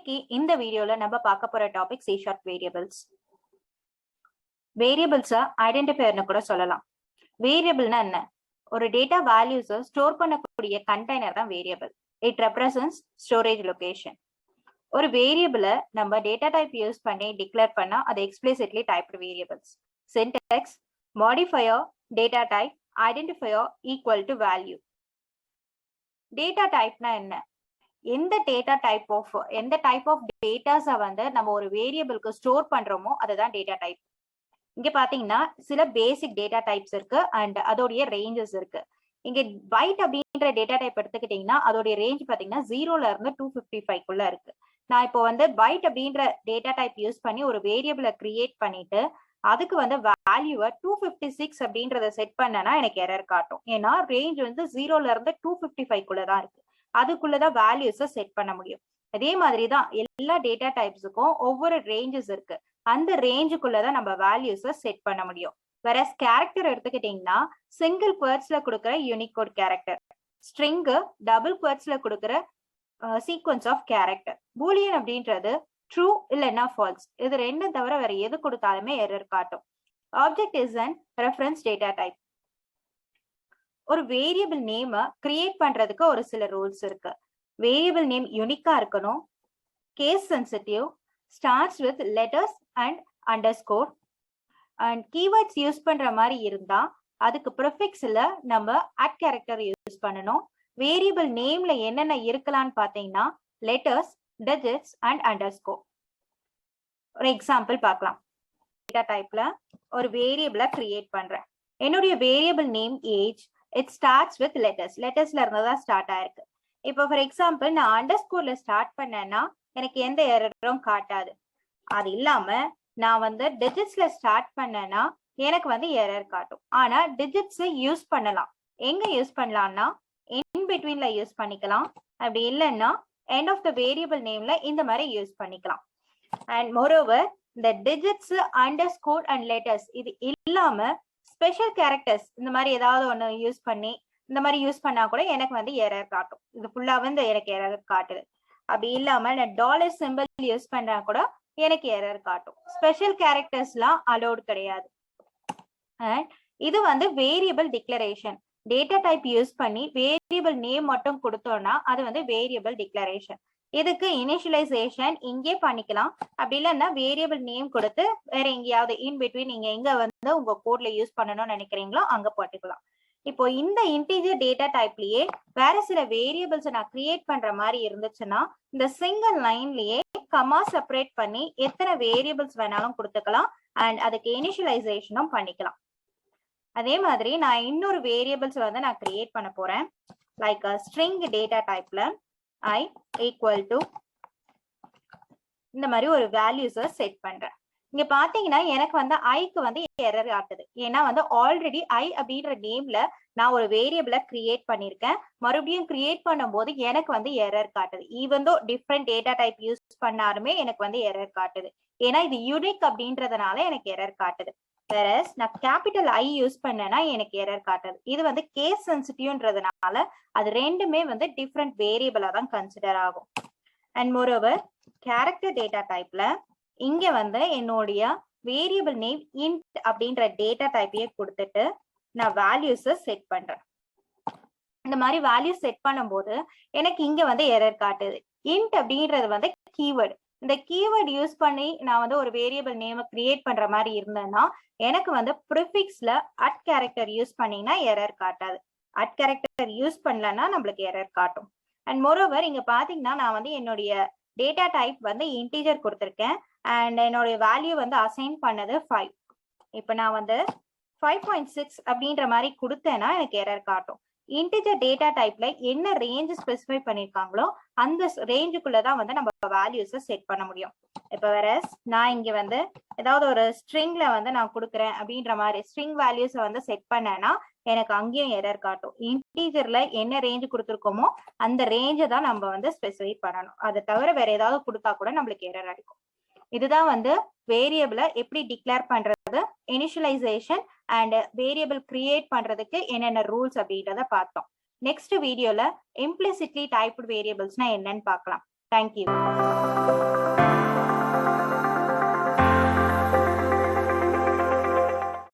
இன்னைக்கு இந்த வீடியோல நம்ம பார்க்க போற டாபிக் C# வேரியபிள்ஸ். வேரியபிள்ஸ் ஐடென்டிஃபையர்னு கூட சொல்லலாம். வேரியபிள்னா என்ன? ஒரு டேட்டா வேல்யூஸ் ஸ்டோர் பண்ணக்கூடிய கண்டெய்னர் தான் variable. It represents storage location. ஒரு வேரியபிளை நம்ம டேட்டா டைப் யூஸ் பண்ணி டிக்ளேர் பண்ணா அது explicitly typed variables. Syntax, modifier, data type, identifier equal to value. Data டைப்னா என்ன? எந்த டைப் ஆஃப் டேட்டாஸை வந்து நம்ம ஒரு வேரியபிளுக்கு ஸ்டோர் பண்றோமோ அதுதான் டேட்டா டைப். இங்க பாத்தீங்கன்னா சில பேசிக் டேட்டா டைப்ஸ் இருக்கு அண்ட் அதோடைய ரேஞ்சஸ் இருக்கு. இங்க பைட் அப்படின்ற டேட்டா டைப் எடுத்துக்கிட்டீங்கன்னா அதோடைய ரேஞ்ச் பாத்தீங்கன்னா 0ல இருந்து 255 இருக்கு. நான் இப்போ வந்து பைட் அப்படின்ற டேட்டா டைப் யூஸ் பண்ணி ஒரு வேரியபிளை கிரியேட் பண்ணிட்டு அதுக்கு வந்து வேல்யூவை 256 அப்படின்றத செட் பண்ணனா எனக்கு எரர் காட்டும். ஏன்னா ரேஞ்ச் வந்து 0ல இருந்து 255 தான் இருக்கு. அதுக்குள்ளதான் வேல்யூஸை செட் பண்ண முடியும். அதே மாதிரிதான் எல்லா டேட்டா டைப்ஸுக்கும் ஒவ்வொரு ரேஞ்சஸ் இருக்கு. அந்த ரேஞ்சுக்குள்ளதான் நம்ம வேல்யூஸை செட் பண்ண முடியும். வேற கேரக்டர் எடுத்துக்கிட்டீங்கன்னா சிங்கிள் குவர்ட்ஸ்ல கொடுக்குற யூனிகோட் கேரக்டர், ஸ்ட்ரிங் டபுள் குவர்ட்ஸ்ல கொடுக்குற சீக்வன்ஸ் ஆஃப் கேரக்டர். பூலியன் அப்படின்றது ட்ரூ இல்லைன்னா ஃபால்ஸ். இது ரெண்டும் தவிர வேற எது கொடுத்தாலுமே எரர் காட்டும். Object is an reference data type. ஒரு வேரியபிள் நேம் கிரியேட் பண்றதுக்கு ஒரு சில ரூல்ஸ் இருக்கு. வேரியபிள் நேம் யூனிக்கா இருக்கணும், case sensitive, starts with letters and underscore, and keywords use பண்ற மாதிரி இருந்தா அதுக்கு ப்ரிஃபிக்ஸ்ல நம்ம அட் கேரக்டர் யூஸ் பண்ணணும். வேரியபிள் நேம்ல என்னென்ன இருக்கலாம்னு பாத்தீங்கன்னா லெட்டர்ஸ், டிஜிட்ஸ் அண்ட் அண்டர்ஸ்கோர். ஒரு எக்ஸாம்பிள் பார்க்கலாம். டேட்டா டைப்ல ஒரு வேரியபிளை கிரியேட் பண்றேன். என்னுடைய variable name age. It starts with லெட்டர்ஸ்ல இருந்துதான் ஸ்டார்ட் ஆயிருக்கு. இப்போ ஃபார் எக்ஸாம்பிள் நான் அண்டர்ஸ்கோர்ல ஸ்டார்ட் பண்ணேன்னா எனக்கு எந்த எரரும் காட்டாது. அது இல்லாம நான் வந்து டிஜிட்ஸ்ல ஸ்டார்ட் பண்ணேன்னா எனக்கு வந்து எரர் காட்டும். ஆனா டிஜிட்ஸ் யூஸ் பண்ணலாம். எங்க யூஸ் பண்ணலாம்னா இன் பிட்வீன்ல யூஸ் பண்ணிக்கலாம். அப்படி இல்லைன்னா எண்ட் ஆஃப் த வேரியபிள் நேம்ல இந்த மாதிரி யூஸ் பண்ணிக்கலாம். அண்ட் மோரோவர் இந்த டிஜிட்ஸ், அண்டர்ஸ்கோர் அண்ட் லெட்டர்ஸ் இது இல்லாம ஸ்பெஷல் கேரக்டர்ஸ் இந்த மாதிரி ஏதாவது ஒன்று யூஸ் பண்ணி இந்த மாதிரி யூஸ் பண்ணா கூட எனக்கு வந்து எரர் காட்டும். இது ஃபுல்லா வந்து எனக்கு எரர் காட்டுது. அப்படி இல்லாம நான் டாலர் சிம்பிள் யூஸ் பண்ணா கூட எனக்கு எரர் காட்டும். ஸ்பெஷல் கேரக்டர்ஸ்லாம் அலோட் கிடையாது. அண்ட் இது வந்து variable declaration. Data type use பண்ணி வேரியபிள் நேம் மட்டும் கொடுத்தோம்னா அது வந்து வேரியபிள் டிக்ளரேஷன். இதுக்கு இனிஷியலைசேஷன் இங்கே பண்ணிக்கலாம். அப்படி இல்லைன்னா வேரியபிள் நேம் கொடுத்து வேற எங்கேயாவது இன் பிட்வீன் நீங்க எங்க வந்து உங்க கோட்ல யூஸ் பண்ணணும்னு நினைக்கிறீங்களோ அங்க போட்டுக்கலாம். இப்போ இந்த இன்டிஜர் டேட்டா டைப்லயே வேற சில வேரியபிள்ஸ் நான் கிரியேட் பண்ற மாதிரி இருந்துச்சுன்னா இந்த சிங்கிள் லைன்லயே கமா செப்பரேட் பண்ணி எத்தனை வேரியபிள்ஸ் வேணாலும் கொடுத்துக்கலாம். அண்ட் அதுக்கு இனிஷியலைசேஷனும் பண்ணிக்கலாம். அதே மாதிரி நான் இன்னொரு வேரியபிள்ஸ் வந்து நான் கிரியேட் பண்ண போறேன். லைக் ஸ்ட்ரிங் டேட்டா டைப்ல I equal to இந்த மாதிரி ஒரு வேல்யூஸை செட் பண்றேன். இங்க பாத்தீங்கன்னா எனக்கு வந்து ஐக்கு வந்து எரர் காட்டுது. ஏன்னா வந்து ஆல்ரெடி ஐ அப்படின்ற நேம்ல நான் ஒரு வேரியபிளை கிரியேட் பண்ணிருக்கேன். மறுபடியும் கிரியேட் பண்ணும் போது எனக்கு வந்து எரர் காட்டுது. Even though different data type use பண்ணாலுமே எனக்கு வந்து எரர் காட்டுது. ஏன்னா இது யூனிக் அப்படின்றதுனால எனக்கு எரர் காட்டுது. வேறஸ் நான் கேபிட்டல் ஐ யூஸ் பண்ணேன்னா எனக்கு எரர் காட்டுது. இது வந்து கேஸ் சென்சிட்டிவ்ன்றதுனால அது ரெண்டுமே வந்து டிஃப்ரெண்ட் வேரியபிளா தான் கன்சிடர் ஆகும். அண்ட் மோரோவர் கேரக்டர் டேட்டா டைப்ல இங்க வந்து என்னுடைய வேரியபிள் நேம் இன்ட் அப்படின்ற டேட்டா டைப்பையே கொடுத்துட்டு நான் வேல்யூஸை செட் பண்றேன். இந்த மாதிரி வேல்யூஸ் செட் பண்ணும்போது எனக்கு இங்க வந்து எரர் காட்டுது. இன்ட் அப்படின்றது வந்து கீவேர்டு. இந்த கீவேர்ட் யூஸ் பண்ணி நான் வந்து ஒரு வேரியபிள் நேம் கிரியேட் பண்ற மாதிரி இருந்தேன்னா எனக்கு வந்து ப்ரிஃபிக்ஸ்ல அட் கேரக்டர் யூஸ் பண்ணீங்கன்னா எரர் காட்டாது. அட் கேரக்டர் யூஸ் பண்ணலன்னா நம்மளுக்கு எரர் காட்டும். அண்ட் மோரோவர் இங்க பாத்தீங்கன்னா நான் வந்து என்னுடைய டேட்டா டைப் வந்து இன்டிஜர் கொடுத்துருக்கேன். அண்ட் என்னுடைய வேல்யூ வந்து அசைன் பண்ணது 5. இப்போ நான் வந்து 5.6 அப்படின்ற மாதிரி கொடுத்தேன்னா எனக்கு எரர் காட்டும். இன்டிஜர் டேட்டா டைப்ல என்ன ரேஞ்ச் ஸ்பெசிஃபை பண்ணிருக்காங்களோ அந்த ரேஞ்சுக்குள்ளதான் வந்து நம்ம வேல்யூஸை செட் பண்ண முடியும். இப்ப வேற நான் இங்க வந்து ஏதாவது ஒரு ஸ்ட்ரிங்ல வந்து நான் கொடுக்குறேன் அப்படின்ற மாதிரி ஸ்ட்ரிங் வேல்யூஸை வந்து செட் பண்ணேன்னா எனக்கு அங்கேயும் எரர் காட்டும். இன்டிஜர்ல என்ன ரேஞ்ச் கொடுத்துருக்கோமோ அந்த ரேஞ்சை தான் நம்ம வந்து ஸ்பெசிஃபை பண்ணணும். அதை தவிர வேற ஏதாவது கொடுத்தா கூட நம்மளுக்கு எரர் அடிக்கும். இதுதான் வந்து வேரியபிளை எப்படி டிக்ளேர் பண்றது, இனிஷியலைசேஷன் அண்ட் வேரியபிள் கிரியேட் பண்றதுக்கு என்னென்ன ரூல்ஸ் அப்படின்றத பார்த்தோம். நெக்ஸ்ட் வீடியோல இம்ப்ளிசிட்லி டைப்டு வேரியபிள்ஸ்னா என்னன்னு பார்க்கலாம். தேங்க்யூ.